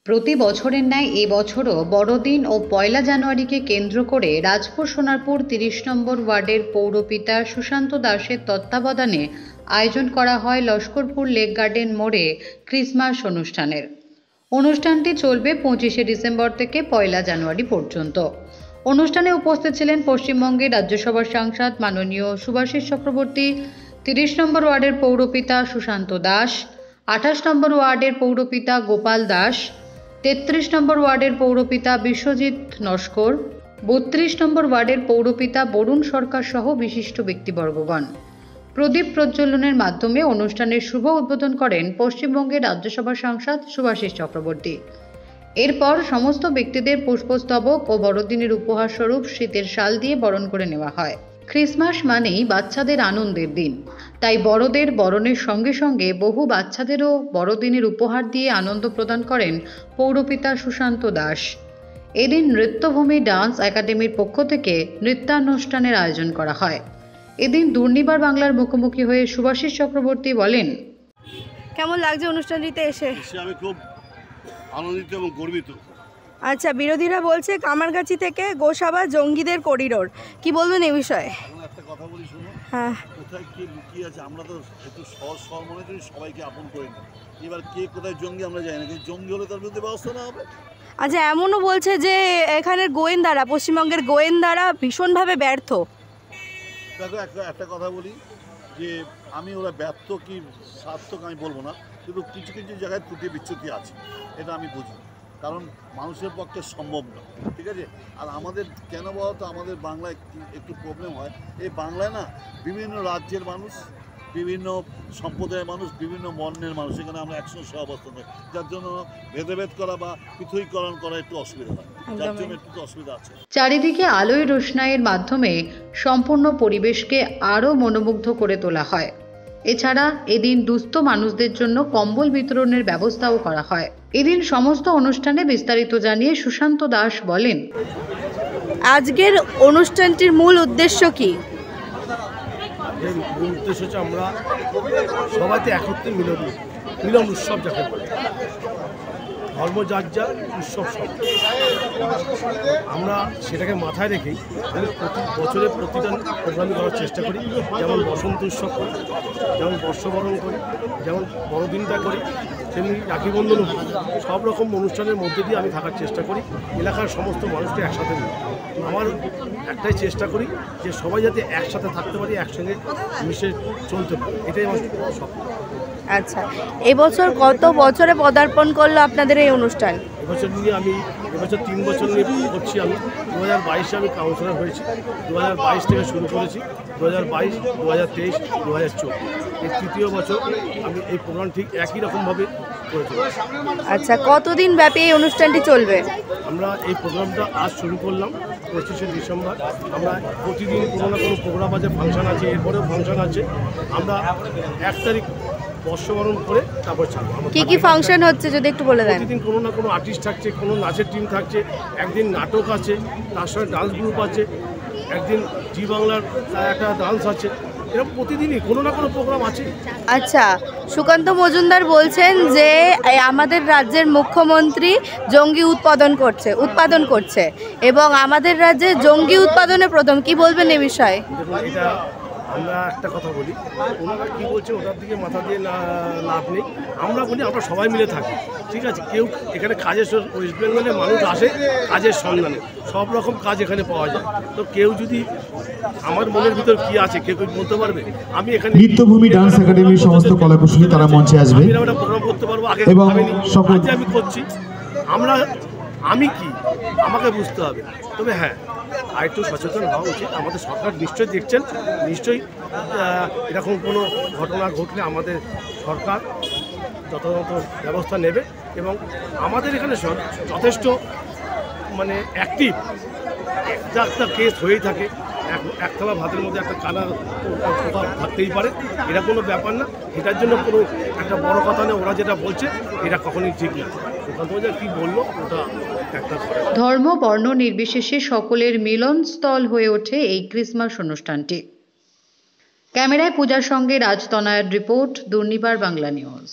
প্রতি বছরের ন্যায় এবছরও বড়দিন ও পয়লা জানুয়ারিকে কেন্দ্র করে রাজপুর সোনারপুর ৩০ নম্বর ওয়ার্ডের পৌরপিতা সুশান্ত দাসের তত্ত্বাবধানে আয়োজন করা হয় লস্করপুর লেক গার্ডেন মোড়ে ক্রিসমাস অনুষ্ঠানের। অনুষ্ঠানটি চলবে ২৫শে ডিসেম্বর থেকে পয়লা জানুয়ারি পর্যন্ত। অনুষ্ঠানে উপস্থিত ছিলেন পশ্চিমবঙ্গের রাজ্যসভার সাংসদ মাননীয় শুভাশিস চক্রবর্তী, ৩০ নম্বর ওয়ার্ডের পৌরপিতা সুশান্ত দাস, ২৮ নম্বর ওয়ার্ডের পৌরপিতা গোপাল দাস, ৩৩ নম্বর ওয়ার্ডের পৌরপিতা বিশ্বজিৎ নস্কর, ৩২ নম্বর ওয়ার্ডের পৌরপিতা বরুণ সরকার সহ বিশিষ্ট ব্যক্তিবর্গগণ। প্রদীপ প্রজ্বলনের মাধ্যমে অনুষ্ঠানের শুভ উদ্বোধন করেন পশ্চিমবঙ্গের রাজ্যসভার সাংসদ শুভাশিস চক্রবর্তী। এরপর সমস্ত ব্যক্তিদের পুষ্পস্তবক ও বড়দিনের উপহার স্বরূপ শীতের শাল দিয়ে বরণ করে নেওয়া হয়। ক্রিসমাস মানেই বাচ্চাদের আনন্দের দিন, তাই বড়দের বরণের সঙ্গে সঙ্গে বহু বাচ্চাদেরও বড়দিনের উপহার দিয়ে আনন্দ প্রদান করেন পৌরপিতা সুশান্ত দাস। এদিন নৃত্যভূমি ডান্স একাডেমির পক্ষ থেকে নৃত্যানুষ্ঠানের আয়োজন করা হয়। এদিন দুর্নিবার বাংলার মুখোমুখি হয়ে শুভাশিস চক্রবর্তী বলেন, কেমন লাগছে অনুষ্ঠানটিতে এসে? আমি খুব আনন্দিত এবং গর্বিত। আচ্ছা, বিরোধীরা বলছে কামারগাছি থেকে গোসাবা জঙ্গিদের করিডোর, কি বলবেন এই বিষয়ে? একটা কথা বলি, শুনো। হ্যাঁ, কোথায় কে লুকিয়ে আছে আমরা তো একটু সহজ সরল মনে করি, সবাইকে আপন করে নিই। এবার কে কোথায় জঙ্গি আমরা জানি না, কিন্তু জঙ্গি হলে তার বিরুদ্ধে ব্যবস্থা নেওয়া হবে। আচ্ছা, এমনও বলছে যে এখানের গোয়েন্দারা, পশ্চিমবঙ্গের গোয়েন্দারা ভীষণভাবে ব্যর্থ। দেখো, একটা কথা বলি যে আমি ওরা ব্যর্থ কি সার্থক আমি বলবো না, কিন্তু কিছু কিছু জায়গায় ত্রুটি বিচ্যুতি আছে, এটা আমি বুঝি। কারণ মানুষের পক্ষে সম্ভব না, ঠিক আছে। আর আমাদের কেন বলতো আমাদের বাংলায় একটু প্রবলেম হয়, এই বাংলায় না বিভিন্ন রাজ্যের মানুষ, বিভিন্ন সম্প্রদায়ের মানুষ, বিভিন্ন বর্ণের মানুষ, এখানে আমরা একসঙ্গে সহাবস্থান করি, যার জন্য ভেদাভেদ করা বা পৃথকীকরণ করা একটু অসুবিধা হয়, যার জন্য একটু অসুবিধা আছে। চারিদিকে আলোয় রোশনাইয়ের মাধ্যমে সম্পূর্ণ পরিবেশকে আরও মনোমুগ্ধ করে তোলা হয়। এছাড়া এদিন দুস্থ মানুষদের জন্য কম্বল বিতরণের ব্যবস্থাও করা হয়। এদিন সমস্ত অনুষ্ঠানে বিস্তারিত জানিয়ে সুশান্ত দাস বলেন, আজকের অনুষ্ঠানটির মূল উদ্দেশ্য কি? এর মূল উদ্দেশ্য হচ্ছে আমরা সবাইতে একত্রে মিলন উৎসব যাকে বলে, ধর্ম যার যা, উৎসব সব। আমরা সেটাকে মাথায় রেখেই প্রতি বছরে প্রতিটা প্রোগ্রামই করার চেষ্টা করি। যেমন বসন্ত উৎসব করি, যেমন বর্ষবরণ করি, যেমন বড়দিনটা করি, তেমনি রাখি বন্ধনও করি। সব রকম অনুষ্ঠানের মধ্যে দিয়ে আমি থাকার চেষ্টা করি, এলাকার সমস্ত মানুষকে একসাথে নিয়ে। আমার একটাই চেষ্টা করি যে সবাই যাতে একসাথে থাকতে পারি, একসঙ্গে মিশে চলতে পারি, এটাই আমার স্বপ্ন। আচ্ছা, এবছর কত বছরে পদার্পণ করলো আপনাদের এই অনুষ্ঠান? এবছর 3 বছর নিয়ে করছি। আমি 2022-এ আমি কাউন্সিলর হয়েছি, 2022 থেকে শুরু করেছি, 2022, 2023, 2024 এই তৃতীয় বছর আমি এই প্রোগ্রাম ঠিক একই রকমভাবে করে চলেছি। আচ্ছা, কতদিন ব্যাপী এই অনুষ্ঠানটি চলবে? আমরা এই প্রোগ্রামটা আজ শুরু করলাম 25শে ডিসেম্বর। আমরা প্রতিদিন কোনো না কোনো প্রোগ্রাম আছে, ফাংশন আছে, এরপরেও ফাংশন আছে। আমরা 1 তারিখ বর্ষবরণ করে তারপর ছাড়বো। কি ফাংশন হচ্ছে যদি একটু বলে দেন? প্রতিদিন কোনো না কোনো আর্টিস্ট থাকছে, কোনো নাচের টিম থাকছে, একদিন নাটক আছে, তার সঙ্গে ডান্স গ্রুপ আছে, একদিন জি বাংলার একটা ডান্স আছে, এরকম প্রতিদিনই কোনো না কোনো প্রোগ্রাম আছে। আচ্ছা, সুকান্ত মজুমদার বলছেন যে আমাদের রাজ্যের মুখ্যমন্ত্রী জঙ্গি উৎপাদন করছে এবং আমাদের রাজ্যে জঙ্গি উৎপাদনে প্রথম, কি বলবেন এ বিষয়ে? এটা আমরা একটা কথা বলি, ওনারা কী বলছে ওটার দিকে মাথা দিয়ে লাভ নেই। আমরা বলি আমরা সবাই মিলে থাকি, ঠিক আছে। কেউ এখানে কাজের, ওয়েস্ট বেঙ্গলে মানুষ আসে কাজের সন্ধানে, সব রকম কাজ এখানে পাওয়া যায়। তো কেউ যদি আমার মনের ভিতর কি আছে কেউ বলতে পারবে। আমি এখানে নৃত্যভূমি ডান্স একাডেমির সমস্ত কলাকুশলী তারা মঞ্চে আসবে একটা প্রোগ্রাম করতে পারবো, আগে আমি করছি। আমি কি আমাকে বুঝতে হবে। তবে হ্যাঁ, আর একটু সচেতন হওয়া উচিত। আমাদের সরকার নিশ্চয়ই দেখছেন, নিশ্চয়ই এরকম কোনো ঘটনা ঘটলে আমাদের সরকার যথাযথ ব্যবস্থা নেবে এবং আমাদের এখানে যথেষ্ট মানে অ্যাক্টিভ। একটা কেস হয়েই থাকে, এক থালা ভাতের মধ্যে একটা কানা থাকতেই পারে, এটা কোনো ব্যাপার না। এটার জন্য কোনো একটা বড় কথা নেই। ওরা যেটা বলছে এটা কখনোই ঠিক না। কি বললো ওটা একটা ধর্ম বর্ণ নির্বিশেষে সকলের মিলনস্থল হয়ে ওঠে এই ক্রিসমাস অনুষ্ঠানটি। ক্যামেরায় পূজার সঙ্গে রাজতনয়ের রিপোর্ট, দুর্নিবার বাংলা নিউজ।